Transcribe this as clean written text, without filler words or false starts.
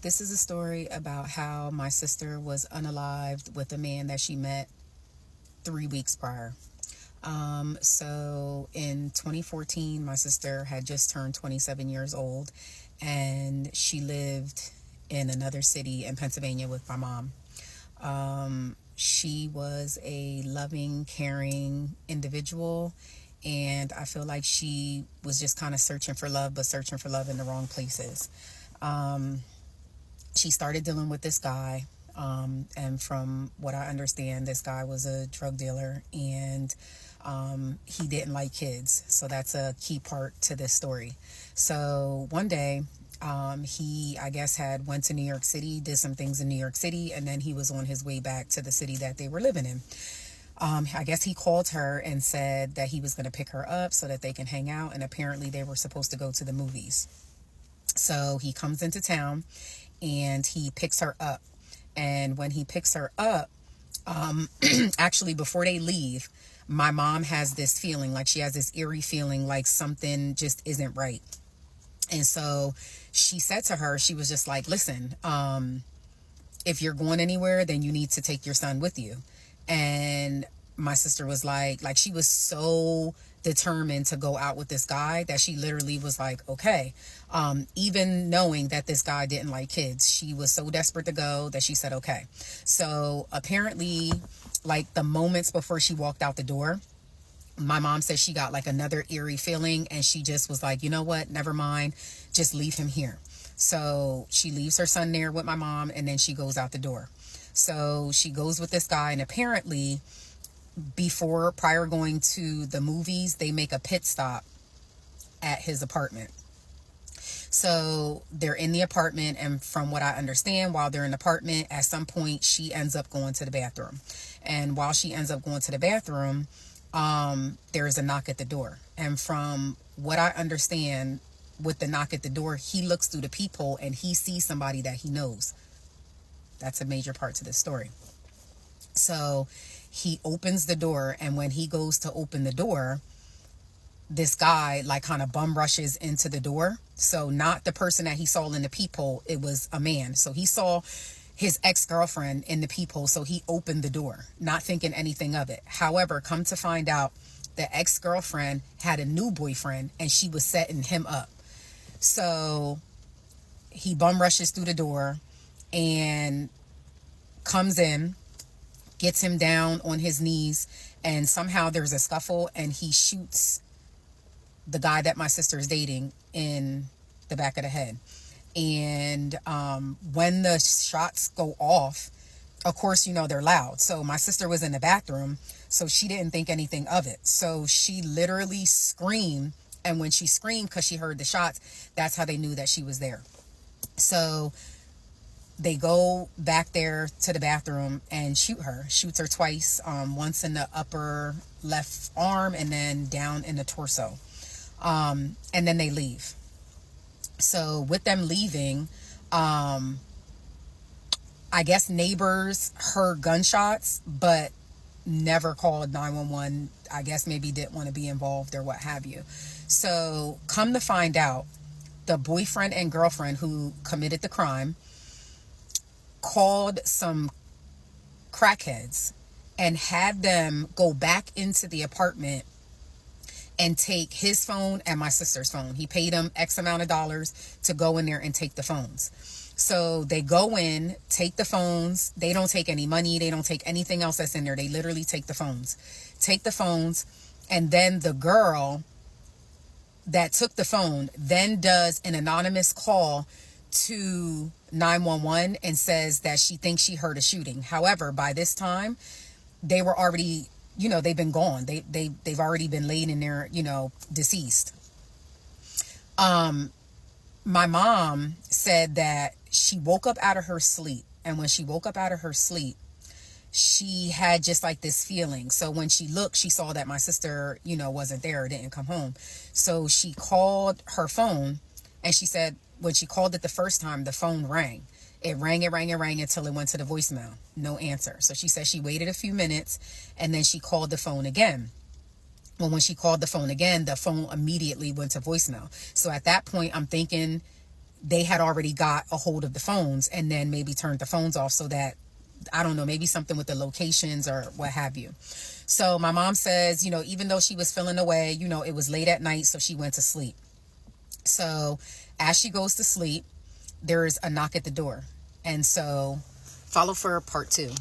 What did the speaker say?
This is a story about how my sister was unalived with a man that she met 3 weeks prior. So in 2014, my sister had just turned 27 years old, and she lived in another city in Pennsylvania with my mom. She was a loving, caring individual, and I feel like she was just kind of searching for love, but searching for love in the wrong places. She started dealing with this guy. And from what I understand, this guy was a drug dealer, and he didn't like kids. So that's a key part to this story. So one day, he, I guess, had went to New York City, did some things in New York City, and then he was on his way back to the city that they were living in. I guess he called her and said that he was going to pick her up so that they can hang out, and apparently they were supposed to go to the movies. So he comes into town and he picks her up. And when he picks her up, actually, before they leave, my mom has this feeling, like she has this eerie feeling like something just isn't right. And so she said to her, she was just like, listen, if you're going anywhere, then you need to take your son with you. And my sister was like she was so determined to go out with this guy that she literally was like, okay. Even knowing that this guy didn't like kids, she was so desperate to go that she said, okay. So apparently, like the moments before she walked out the door, my mom said she got like another eerie feeling, and she just was like, you know what, never mind, just leave him here. So she leaves her son there with my mom, and then she goes out the door. So she goes with this guy, and apparently prior going to the movies, they make a pit stop at his apartment. So they're in the apartment, and from what I understand, while they're in the apartment, at some point she ends up going to the bathroom. And while she ends up going to the bathroom, there's a knock at the door. And from what I understand, with the knock at the door, he looks through the peephole and he sees somebody that he knows. That's a major part to this story. So he opens the door, and when he goes to open the door, this guy like kind of bum rushes into the door. So not the person that he saw in the peephole, it was a man. So he saw his ex-girlfriend in the peephole, so he opened the door, not thinking anything of it. However, come to find out, the ex-girlfriend had a new boyfriend, and she was setting him up. So he bum rushes through the door and comes in, gets him down on his knees, and somehow there's a scuffle, and he shoots the guy that my sister is dating in the back of the head. And when the shots go off, of course, you know, they're loud. So my sister was in the bathroom, so she didn't think anything of it. So she literally screamed. And when she screamed, because she heard the shots, that's how they knew that she was there. So they go back there to the bathroom and shoots her twice, once in the upper left arm and then down in the torso. And then they leave. So with them leaving, I guess neighbors heard gunshots, but never called 911. I guess maybe didn't want to be involved or what have you. So come to find out, the boyfriend and girlfriend who committed the crime called some crackheads and had them go back into the apartment and take his phone and my sister's phone. He paid them X amount of dollars to go in there and take the phones. So they go in, take the phones. They don't take any money. They don't take anything else that's in there. They literally take the phones. And then the girl that took the phone then does an anonymous call to 911 and says that she thinks she heard a shooting. However, by this time, they were already, they've been gone. They've already been laid in there, deceased. My mom said that she woke up out of her sleep. And when she woke up out of her sleep, she had just like this feeling. So when she looked, she saw that my sister, wasn't there, didn't come home. So she called her phone, and she said when she called it the first time, the phone rang. It rang until it went to the voicemail. No answer. So she said she waited a few minutes, and then she called the phone again. Well, when she called the phone again, the phone immediately went to voicemail. So at that point, I'm thinking they had already got a hold of the phones and then maybe turned the phones off so that, I don't know, maybe something with the locations or what have you. So my mom says, even though she was feeling away, it was late at night, so she went to sleep. So as she goes to sleep, there's a knock at the door. And so follow for part 2.